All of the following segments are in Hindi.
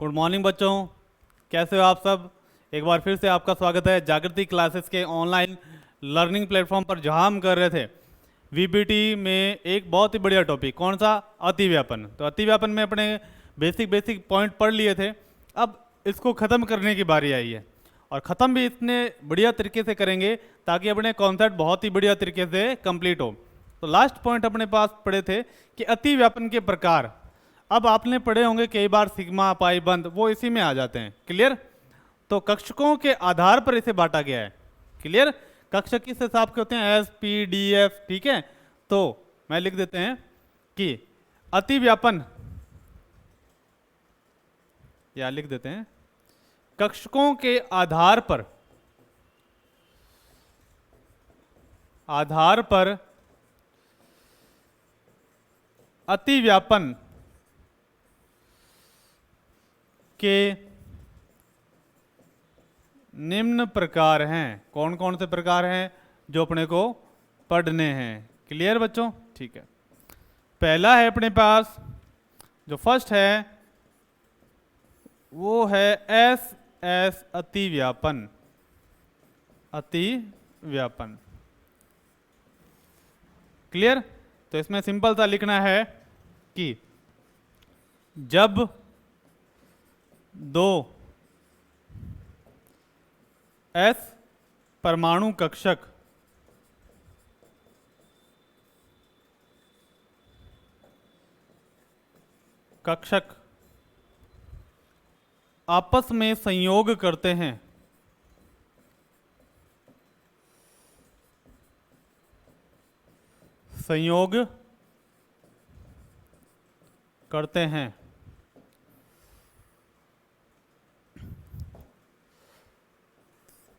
गुड मॉर्निंग बच्चों, कैसे हो आप सब। एक बार फिर से आपका स्वागत है जागृति क्लासेस के ऑनलाइन लर्निंग प्लेटफॉर्म पर, जहां हम कर रहे थे वीबीटी में एक बहुत ही बढ़िया टॉपिक, कौन सा, अतिव्यापन। तो अतिव्यापन में अपने बेसिक पॉइंट पढ़ लिए थे। अब इसको ख़त्म करने की बारी आई है, और ख़त्म भी इतने बढ़िया तरीके से करेंगे ताकि अपने कॉन्सेप्ट बहुत ही बढ़िया तरीके से कंप्लीट हो। तो लास्ट पॉइंट अपने पास पढ़े थे कि अतिव्यापन के प्रकार। अब आपने पढ़े होंगे कई बार सिग्मा, पाई, बंद, वो इसी में आ जाते हैं। क्लियर। तो कक्षकों के आधार पर इसे बांटा गया है। क्लियर। कक्षक किस हिसाब के होते हैं, एस, पी, डी, एफ। ठीक है, तो मैं लिख देते हैं कि अतिव्यापन, या लिख देते हैं कक्षकों के आधार पर अतिव्यापन के निम्न प्रकार हैं। कौन कौन से प्रकार हैं जो अपने को पढ़ने हैं। क्लियर बच्चों। ठीक है, पहला है अपने पास, जो फर्स्ट है वो है एस एस अतिव्यापन। अतिव्यापन। क्लियर। तो इसमें सिंपल सा लिखना है कि जब दो एस परमाणु कक्षक आपस में संयोग करते हैं,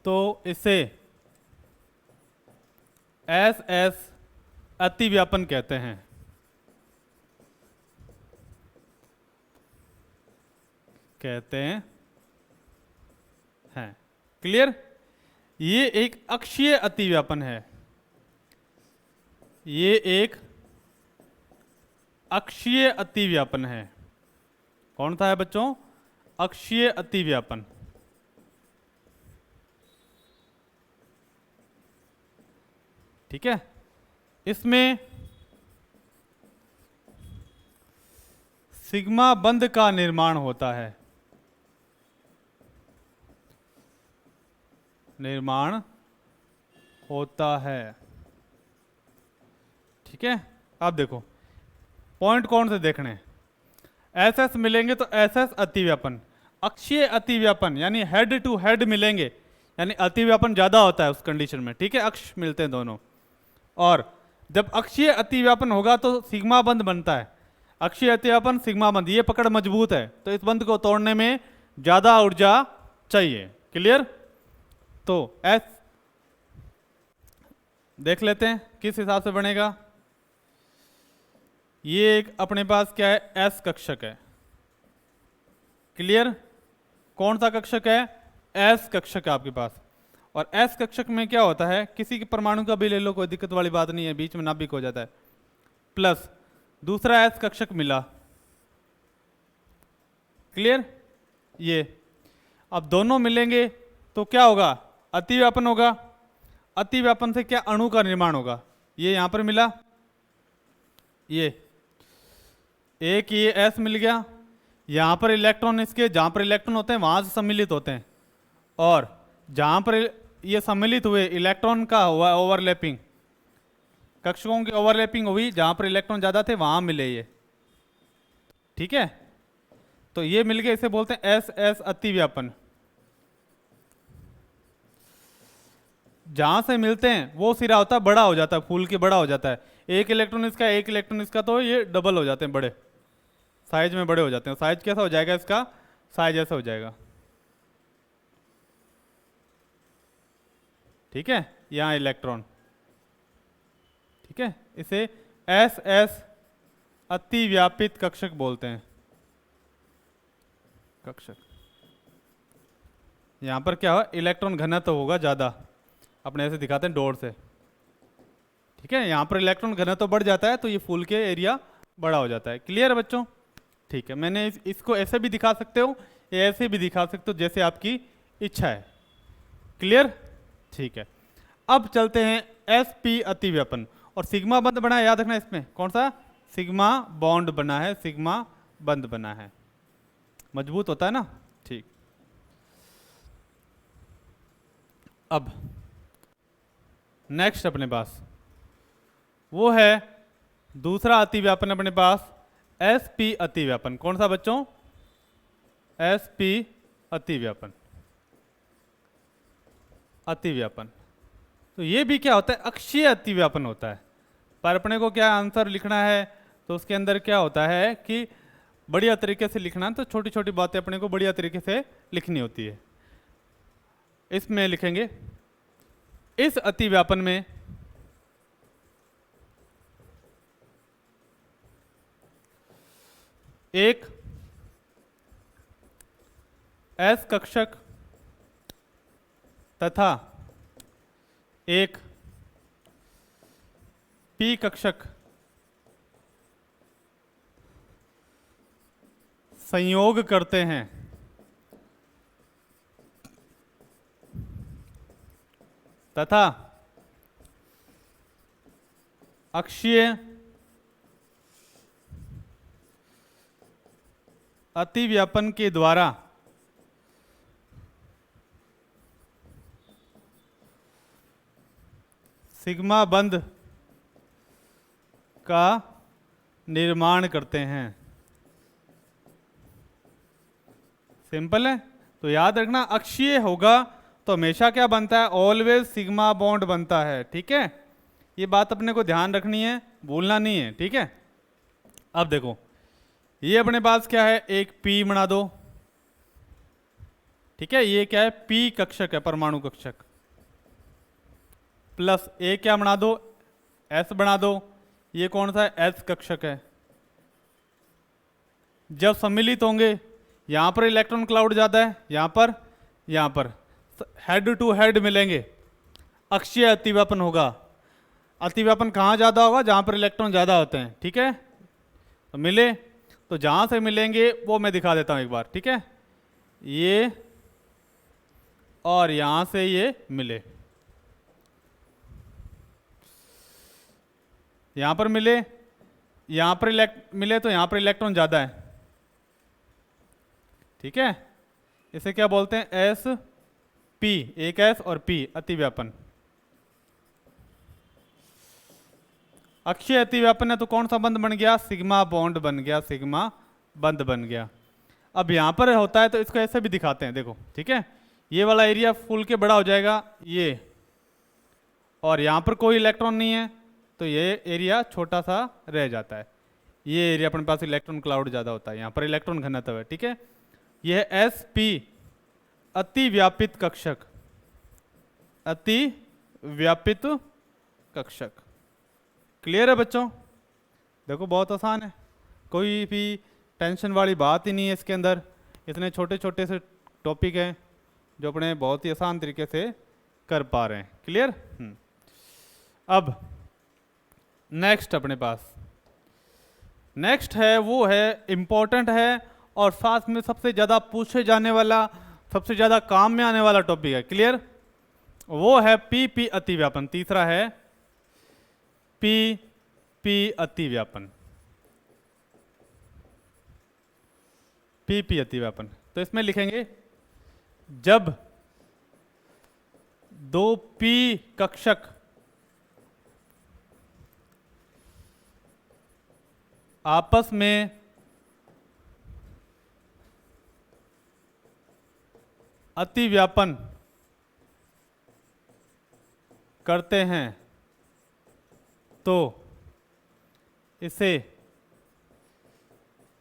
तो इसे एस एस अतिव्यापन कहते हैं। क्लियर। ये एक अक्षीय अतिव्यापन है। कौन सा है बच्चों, अक्षीय अतिव्यापन। ठीक है, इसमें सिग्मा बंध का निर्माण होता है। ठीक है, अब देखो पॉइंट कौन से देखने हैं। एस एस मिलेंगे तो एस एस अतिव्यापन। अक्षीय अतिव्यापन यानी हेड टू हेड मिलेंगे, यानी अतिव्यापन ज्यादा होता है उस कंडीशन में। ठीक है, अक्ष मिलते हैं दोनों, और जब अक्षीय अतिव्यापन होगा तो सिग्मा बंध बनता है। अक्षीय अतिव्यापन, सिग्मा बंध, ये पकड़ मजबूत है, तो इस बंध को तोड़ने में ज्यादा ऊर्जा चाहिए। क्लियर। तो एस देख लेते हैं किस हिसाब से बनेगा। ये एक अपने पास क्या है, एस कक्षक है। क्लियर। कौन सा कक्षक है, एस कक्षक है आपके पास। और एस कक्षक में क्या होता है, किसी के परमाणु का भी ले लो, कोई दिक्कत वाली बात नहीं है, बीच में नाभिक हो जाता है। प्लस दूसरा एस कक्षक मिला। क्लियर। ये अब दोनों मिलेंगे तो क्या होगा, अतिव्यापन होगा। अतिव्यापन से क्या अणु का निर्माण होगा। ये यहां पर मिला, ये एक ये एस मिल गया, यहां पर इलेक्ट्रॉन, इसके जहां पर इलेक्ट्रॉन होते हैं वहां से सम्मिलित होते हैं, और जहां पर ये सम्मिलित हुए इलेक्ट्रॉन का हुआ ओवरलैपिंग, कक्षकों की ओवरलैपिंग हुई, जहां पर इलेक्ट्रॉन ज्यादा थे वहां मिले ये। ठीक है, तो ये मिल गए, इसे बोलते हैं एस एस अतिव्यापन। जहां से मिलते हैं वो सिरा होता है, बड़ा हो जाता है, फूल के बड़ा हो जाता है। एक इलेक्ट्रॉन इसका, एक इलेक्ट्रॉन इसका, तो ये डबल हो जाते हैं, बड़े साइज में बड़े हो जाते हैं। साइज कैसा हो जाएगा इसका, साइज ऐसा हो जाएगा। ठीक है, यहां इलेक्ट्रॉन। ठीक है, इसे एस एस अतिव्यापित कक्षक बोलते हैं। कक्षक यहां पर क्या हो, इलेक्ट्रॉन घनत्व होगा ज्यादा, अपने ऐसे दिखाते हैं डॉट से। ठीक है, यहां पर इलेक्ट्रॉन घनत्व बढ़ जाता है तो ये फूल के एरिया बड़ा हो जाता है। क्लियर है बच्चों। ठीक है, मैंने इसको ऐसे भी दिखा सकते हो, या ऐसे भी दिखा सकते हो, जैसे आपकी इच्छा है। क्लियर? ठीक है, अब चलते हैं एस पी अतिव्यापन। और सिग्मा बंद बना है, याद रखना इसमें कौन सा सिग्मा बॉन्ड बना है, सिग्मा बंद बना है, मजबूत होता है ना। ठीक, अब नेक्स्ट अपने पास वो है दूसरा अतिव्यापन अपने पास एस पी अतिव्यापन। कौन सा बच्चों? S P अतिव्यापन। अतिव्यापन तो ये भी क्या होता है? अक्षीय अतिव्यापन होता है। पर अपने को क्या आंसर लिखना है, तो उसके अंदर क्या होता है कि बढ़िया तरीके से लिखना, तो छोटी छोटी बातें अपने को बढ़िया तरीके से लिखनी होती है। इसमें लिखेंगे इस अतिव्यापन में एक एस कक्षक तथा एक पी कक्षक संयोग करते हैं तथा अक्षीय अतिव्यापन के द्वारा सिग्मा बंध का निर्माण करते हैं। सिंपल है, तो याद रखना अक्षीय होगा तो हमेशा क्या बनता है? ऑलवेज सिग्मा बॉन्ड बनता है। ठीक है, ये बात अपने को ध्यान रखनी है, भूलना नहीं है। ठीक है, अब देखो ये अपने पास क्या है? एक पी बना दो। ठीक है, ये क्या है? पी कक्षक है, परमाणु कक्षक। प्लस ए क्या बना दो? एस बना दो। ये कौन सा है? एस कक्षक है। जब सम्मिलित होंगे, यहां पर इलेक्ट्रॉन क्लाउड ज्यादा है, यहां पर हेड टू हेड मिलेंगे, अक्षीय अतिव्यापन होगा। अतिव्यापन कहाँ ज्यादा होगा? जहां पर इलेक्ट्रॉन ज्यादा होते हैं। ठीक है, तो मिले, तो जहां से मिलेंगे वो मैं दिखा देता हूं एक बार। ठीक है, ये और यहां से ये मिले, यहां पर मिले, यहां पर मिले, तो यहां पर इलेक्ट्रॉन ज्यादा है। ठीक है, इसे क्या बोलते हैं? एस पी, एक एस और पी अतिव्यापन। अक्षीय अतिव्यापन है तो कौन सा बंध बन गया? सिग्मा बॉन्ड बन गया, सिग्मा बंध बन गया। अब यहां पर होता है तो इसको ऐसे भी दिखाते हैं, देखो। ठीक है, ये वाला एरिया फुल के बड़ा हो जाएगा ये, और यहां पर कोई इलेक्ट्रॉन नहीं है तो ये एरिया छोटा सा रह जाता है। ये एरिया अपने पास इलेक्ट्रॉन क्लाउड ज्यादा होता है, यहां पर इलेक्ट्रॉन घनत्व है। ठीक है, यह एस पी अतिव्यापित कक्षक, अतिव्यापित कक्षक। क्लियर है बच्चों? देखो बहुत आसान है, कोई भी टेंशन वाली बात ही नहीं है इसके अंदर। इतने छोटे छोटे से टॉपिक हैं जो अपने बहुत ही आसान तरीके से कर पा रहे हैं। क्लियर? अब नेक्स्ट अपने पास नेक्स्ट है, वो है इम्पोर्टेंट है और साथ में सबसे ज़्यादा पूछे जाने वाला, सबसे ज़्यादा काम में आने वाला टॉपिक है। क्लियर? वो है पी अतिव्यापन। तीसरा है पी अतिव्यापन, पी अतिव्यापन। तो इसमें लिखेंगे जब दो पी कक्षक आपस में अतिव्यापन करते हैं तो इसे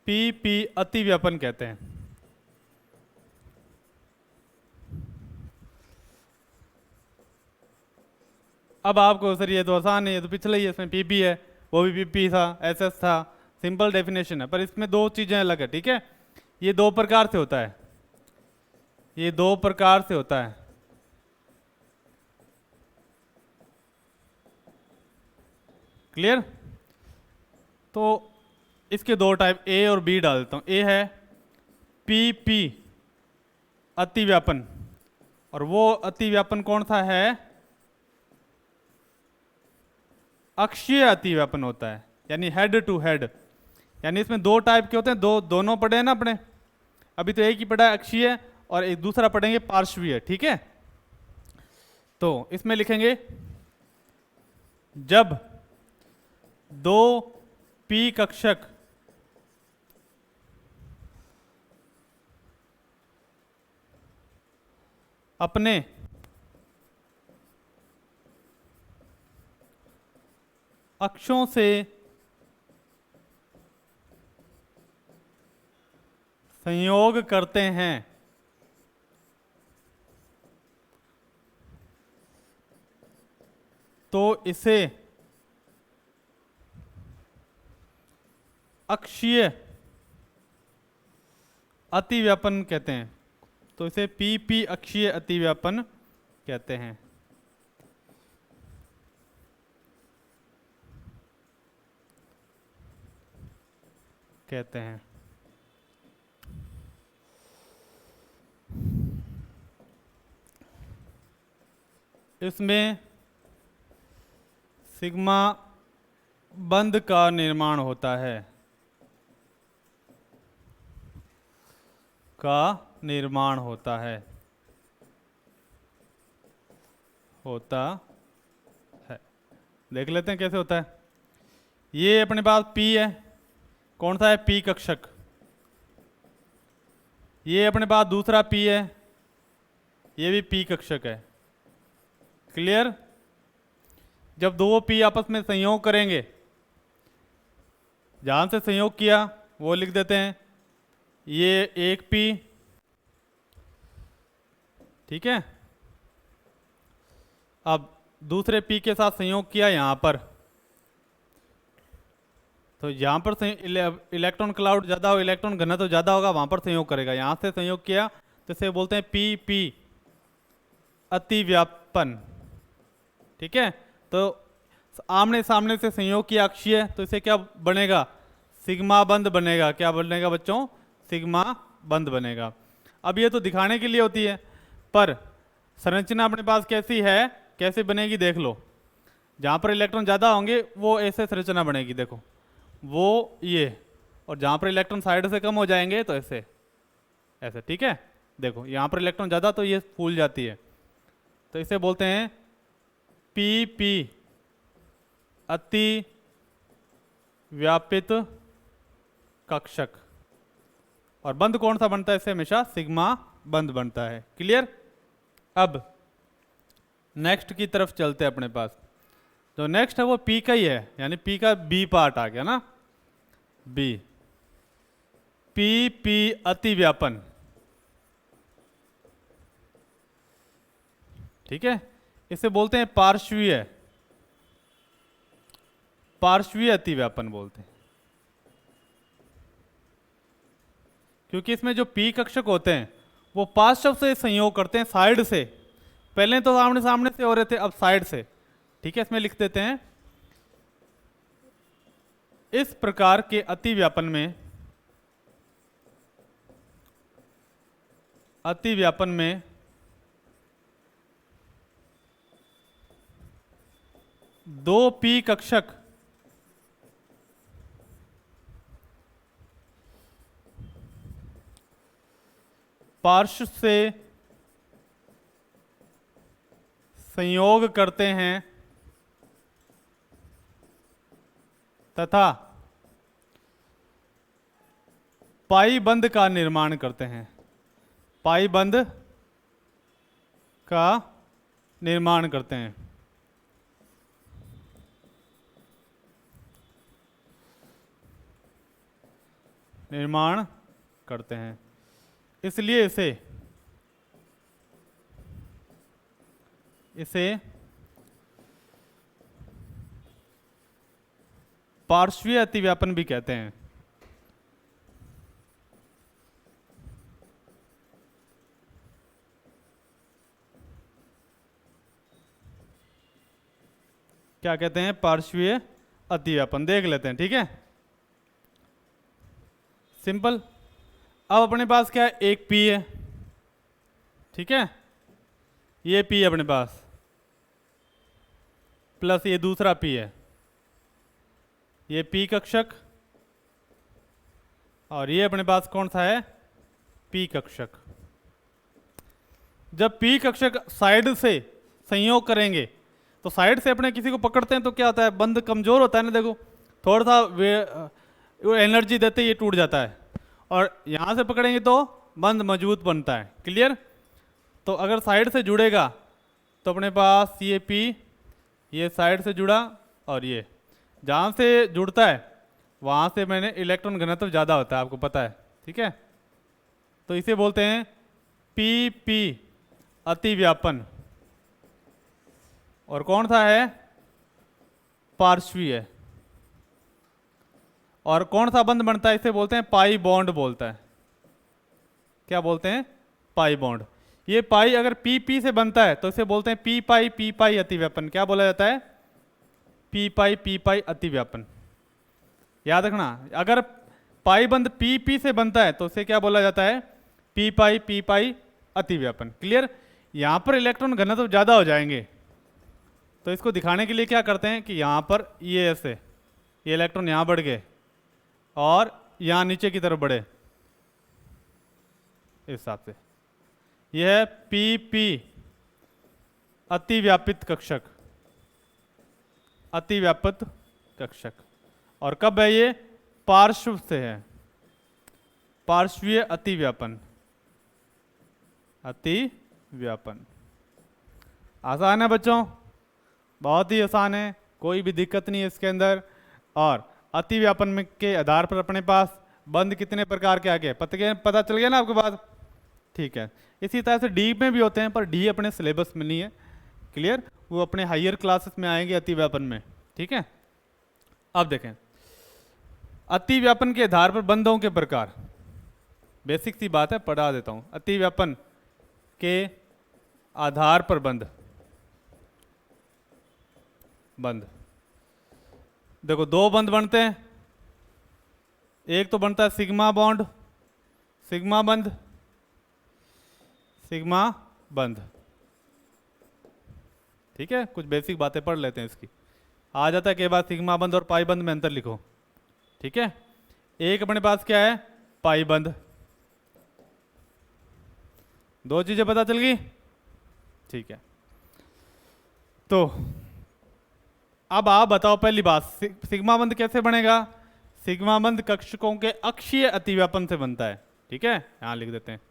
पी अतिव्यापन कहते हैं। अब आपको सर ये तो आसान है, ये तो पिछले ही है, इसमें पी है, वो भी पी था, एस था, सिंपल डेफिनेशन है। पर इसमें दो चीजें अलग है। ठीक है, ये दो प्रकार से होता है, ये दो प्रकार से होता है। क्लियर? तो इसके दो टाइप ए और बी डाल देता हूँ। ए है पी पी अतिव्यापन, और वो अतिव्यापन कौन सा है, अक्षीय अतिव्यापन होता है, यानी हेड टू हेड। यानी इसमें दो टाइप के होते हैं, दोनों पढ़े हैं ना अपने, अभी तो एक ही पढ़ा है अक्षीय, और एक दूसरा पढ़ेंगे पार्श्वीय। ठीक है, तो इसमें लिखेंगे जब दो पी कक्षक अपने अक्षों से संयोग करते हैं तो इसे अक्षीय अतिव्यापन कहते हैं। तो इसे पी पी अक्षीय अतिव्यापन कहते हैं। इसमें सिग्मा बंध का निर्माण होता है, देख लेते हैं कैसे होता है। ये अपने पास P है, कौन सा है, P कक्षक। ये अपने पास दूसरा P है, ये भी P कक्षक है। क्लियर। जब दो P आपस में संयोग करेंगे, जहां से संयोग किया वो लिख देते हैं, ये एक P, ठीक है। अब दूसरे P के साथ संयोग किया यहां पर, तो यहां पर इलेक्ट्रॉन क्लाउड ज्यादा हो, इलेक्ट्रॉन घनत्व ज्यादा होगा, वहां पर संयोग करेगा। यहां से संयोग किया तो इसे बोलते हैं पी पी अतिव्यापन। ठीक है, तो आमने सामने से संयोग किया अक्षीय, तो इसे क्या बनेगा, सिग्मा बंध बनेगा। क्या बनेगा बच्चों, सिग्मा बंध बनेगा। अब ये तो दिखाने के लिए होती है, पर संरचना अपने पास कैसी है, कैसे बनेगी देख लो। जहां पर इलेक्ट्रॉन ज्यादा होंगे वो ऐसे संरचना बनेगी, देखो वो ये, और जहां पर इलेक्ट्रॉन साइड से कम हो जाएंगे तो ऐसे ऐसे। ठीक है, देखो यहां पर इलेक्ट्रॉन ज्यादा तो ये फूल जाती है, तो इसे बोलते हैं पी पी अति व्यापित कक्षक। और बंध कौन सा बनता है, इससे हमेशा सिग्मा बंध बनता है। क्लियर। अब नेक्स्ट की तरफ चलते हैं अपने पास। जो नेक्स्ट है वो पी का ही है, यानी पी का बी पार्ट आ गया ना, बी पी पी अतिव्यापन। ठीक है, इसे बोलते हैं पार्श्वीय अतिव्यापन बोलते हैं, क्योंकि इसमें जो पी कक्षक होते हैं वो पार्श्व से संयोग करते हैं, साइड से। पहले तो आमने सामने से हो रहे थे, अब साइड से। ठीक है, इसमें लिख देते हैं, इस प्रकार के अतिव्यापन में दो पी कक्षक पार्श्व से संयोग करते हैं तथा पाई बंध का निर्माण करते हैं। पाई बंध का निर्माण करते हैं। इसलिए इसे पार्श्वीय अतिव्यापन भी कहते हैं। क्या कहते हैं, पार्श्वीय अतिव्यापन। देख लेते हैं। ठीक है, सिंपल। अब अपने पास क्या है, एक पी है, ठीक है, ये पी है अपने पास, प्लस ये दूसरा पी है, ये पी कक्षक, और ये अपने पास कौन सा है, पी कक्षक। जब पी कक्षक साइड से संयोग करेंगे तो साइड से अपने किसी को पकड़ते हैं तो क्या होता है, बंध कमजोर होता है ना, देखो थोड़ा सा एनर्जी देते ही ये टूट जाता है, और यहाँ से पकड़ेंगे तो बंध मजबूत बनता है। क्लियर। तो अगर साइड से जुड़ेगा तो अपने पास ये पी, ये साइड से जुड़ा, और ये जहाँ से जुड़ता है वहाँ से मैंने इलेक्ट्रॉन घनत्व ज़्यादा होता है, आपको पता है, ठीक है। तो इसे बोलते हैं पी पी अतिव्यापन। और कौन सा है, पार्श्वीय। और कौन सा बंध बनता है, इसे बोलते हैं पाई बॉन्ड बोलता है। क्या बोलते हैं, पाई बॉन्ड। ये पाई अगर पी पी से बनता है तो इसे बोलते हैं पी पाई अतिव्यापन। क्या बोला जाता है, पी पाई अतिव्यापन। याद रखना, अगर पाई बंध पी पी से बनता है तो इसे क्या बोला जाता है, पी पाई अतिव्यापन। क्लियर। यहां पर इलेक्ट्रॉन घनत्व ज्यादा हो जाएंगे तो इसको दिखाने के लिए क्या करते हैं कि यहां पर ये ऐसे, ये इलेक्ट्रॉन यहां बढ़ गए और यहां नीचे की तरफ बढ़े, इस हिसाब से। यह है पी पी अतिव्यापित कक्षक, अतिव्यापित कक्षक। और कब है ये, पार्श्व से है, पार्श्वीय अतिव्यापन, अतिव्यापन। आसान है बच्चों, बहुत ही आसान है, कोई भी दिक्कत नहीं है इसके अंदर। और अतिव्यापन में के आधार पर अपने पास बंध कितने प्रकार के आ गए, पता चल गया ना आपके पास, ठीक है। इसी तरह से डी में भी होते हैं, पर डी अपने सिलेबस में नहीं है। क्लियर, वो अपने हायर क्लासेस में आएंगे अतिव्यापन में, ठीक है। अब देखें अतिव्यापन के आधार पर बंधों के प्रकार, बेसिक सी बात है, पढ़ा देता हूं। अतिव्यापन के आधार पर बंध, देखो दो बंध बनते हैं। एक तो बनता है सिग्मा बॉन्ड, सिग्मा बंध, सिग्मा बंध, ठीक है। कुछ बेसिक बातें पढ़ लेते हैं इसकी, आ जाता है के बाद सिग्मा बंध और पाई बंध में अंतर लिखो, ठीक है। एक अपने पास क्या है, पाई बंध। दो चीजें पता चल गई, ठीक है। तो अब आप बताओ पहली बात, सिग्मा बंध कैसे बनेगा। सिग्मा बंध कक्षकों के अक्षीय अतिव्यापन से बनता है, ठीक है। यहां लिख देते हैं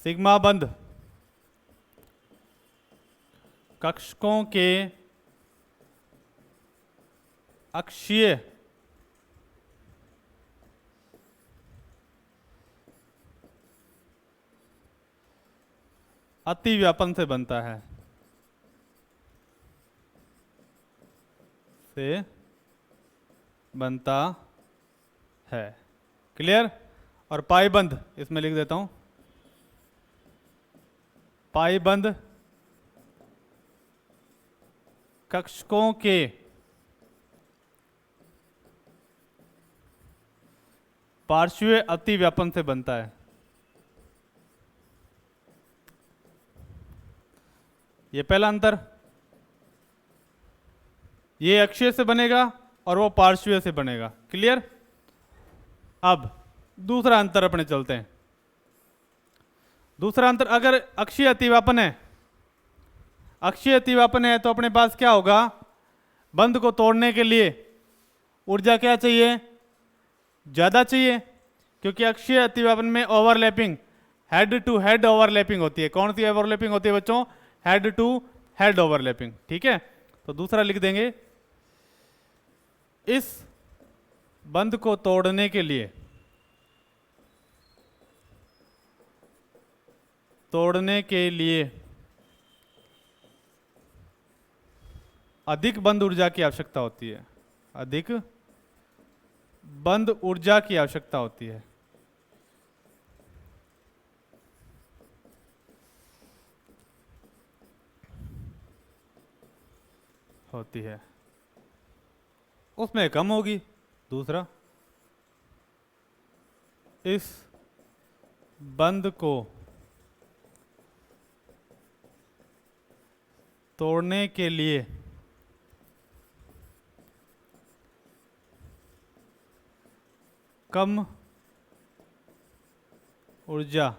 सिग्मा बंध कक्षकों के अक्षीय अतिव्यापन से बनता है, से बनता है। क्लियर। और पाई बंध इसमें लिख देता हूं, पाई बंध कक्षकों के पार्श्वीय अतिव्यापन से बनता है। ये पहला अंतर, ये अक्षीय से बनेगा और वो पार्श्वीय से बनेगा। क्लियर। अब दूसरा अंतर अपने चलते हैं। दूसरा अंतर, अगर अक्षीय अतिव्यापन है, अक्षीय अतिव्यापन है तो अपने पास क्या होगा, बंध को तोड़ने के लिए ऊर्जा क्या चाहिए, ज्यादा चाहिए, क्योंकि अक्षीय अतिव्यापन में overlapping, head to head overlapping होती है। कौन सी ओवरलैपिंग होती है बच्चों, हेड टू हेड ओवरलैपिंग, ठीक है। तो दूसरा लिख देंगे, इस बंध को तोड़ने के लिए, तोड़ने के लिए अधिक बंध ऊर्जा की आवश्यकता होती है, अधिक बंध ऊर्जा की आवश्यकता होती है। उसमें कम होगी। दूसरा इस बंध को तोड़ने के लिए कम ऊर्जा,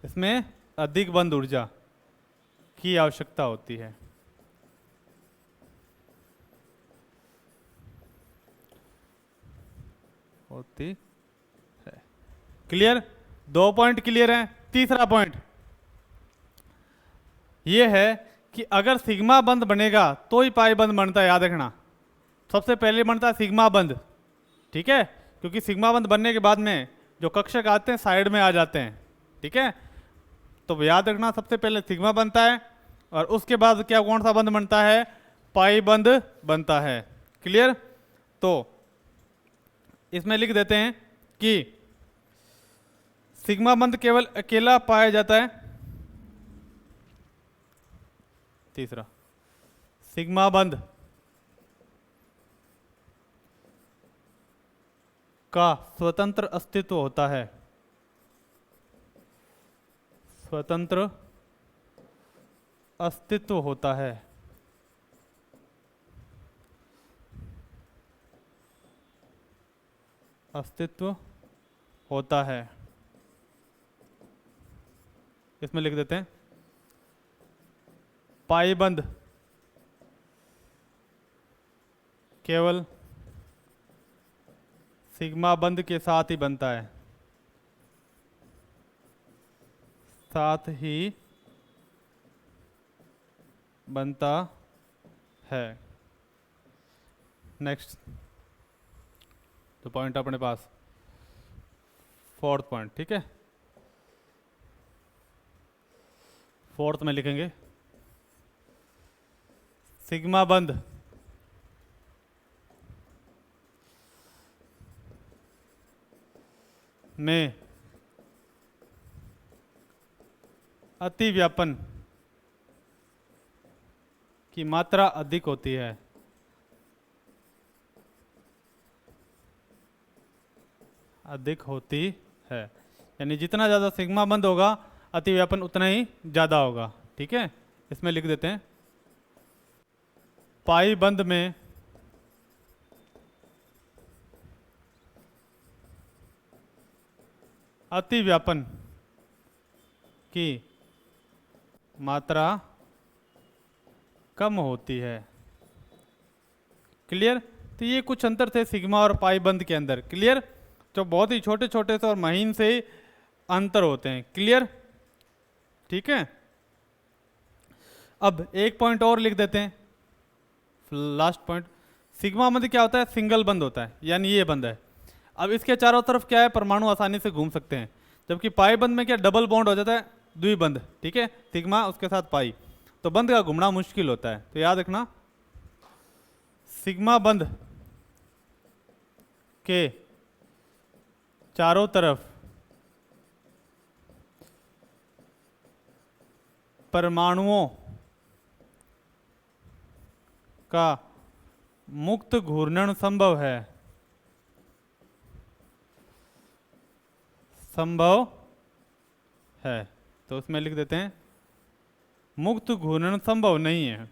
इसमें अधिक बंध ऊर्जा की आवश्यकता होती है। क्लियर? 2 पॉइंट क्लियर हैं। तीसरा पॉइंट ये है कि अगर सिग्मा बंध बनेगा तो ही पाई बंध बनता है। याद रखना, सबसे पहले बनता है सिग्मा बंध, ठीक है, क्योंकि सिग्मा बंध बनने के बाद में जो कक्षक आते हैं साइड में आ जाते हैं, ठीक है। तो याद रखना, सबसे पहले सिग्मा बनता है और उसके बाद क्या, कौन सा बंध बनता है? पाई बंध बनता है। क्लियर? तो इसमें लिख देते हैं कि सिग्मा बंध केवल अकेला पाया जाता है। तीसरा, सिग्मा बंध का स्वतंत्र अस्तित्व होता है। स्वतंत्र अस्तित्व होता है। अस्तित्व होता है। इसमें लिख देते हैं पाई बंध केवल सिग्मा बंध के साथ ही बनता है। साथ ही बनता है। नेक्स्ट तो पॉइंट अपने पास, 4th पॉइंट, ठीक है। 4th में लिखेंगे सिग्मा बंध में अतिव्यापन की मात्रा अधिक होती है। अधिक होती है, यानी जितना ज़्यादा सिग्मा बंध होगा अतिव्यापन उतना ही ज़्यादा होगा, ठीक है। इसमें लिख देते हैं पाई बंध में अतिव्यापन की मात्रा कम होती है। क्लियर? तो ये कुछ अंतर थे सिग्मा और पाई बंध के अंदर। क्लियर? जो बहुत ही छोटे छोटे से और महीन से अंतर होते हैं। क्लियर? ठीक है। अब एक पॉइंट और लिख देते हैं, लास्ट पॉइंट। सिग्मा बंध क्या होता है? सिंगल बंध होता है, यानी ये बंध है। अब इसके चारों तरफ क्या है? परमाणु आसानी से घूम सकते हैं। जबकि पाई बंध में क्या, डबल बॉन्ड हो जाता है, द्विबंध, ठीक है, सिग्मा उसके साथ पाई, तो बंध का घूमना मुश्किल होता है। तो याद रखना, सिग्मा बंध के चारों तरफ परमाणुओं का मुक्त घूर्णन संभव है। संभव है, तो उसमें लिख देते हैं मुक्त घूर्णन संभव नहीं है।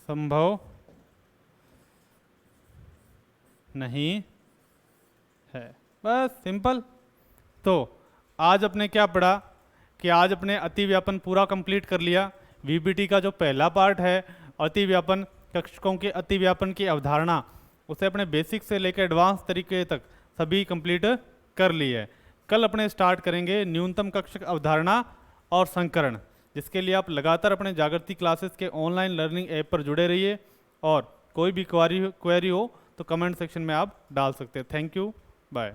संभव नहीं है, बस सिंपल। तो आज अपने क्या पढ़ा कि आज अपने अतिव्यापन पूरा कंप्लीट कर लिया। वीबीटी का जो पहला पार्ट है, अतिव्यापन, कक्षकों के अतिव्यापन की अवधारणा, उसे अपने बेसिक से लेकर एडवांस तरीके तक सभी कंप्लीट कर ली है। कल अपने स्टार्ट करेंगे न्यूनतम कक्षक अवधारणा और संकरण, जिसके लिए आप लगातार अपने जागृति क्लासेस के ऑनलाइन लर्निंग ऐप पर जुड़े रहिए। और कोई भी क्वेरी हो तो कमेंट सेक्शन में आप डाल सकते हैं। Thank you, bye.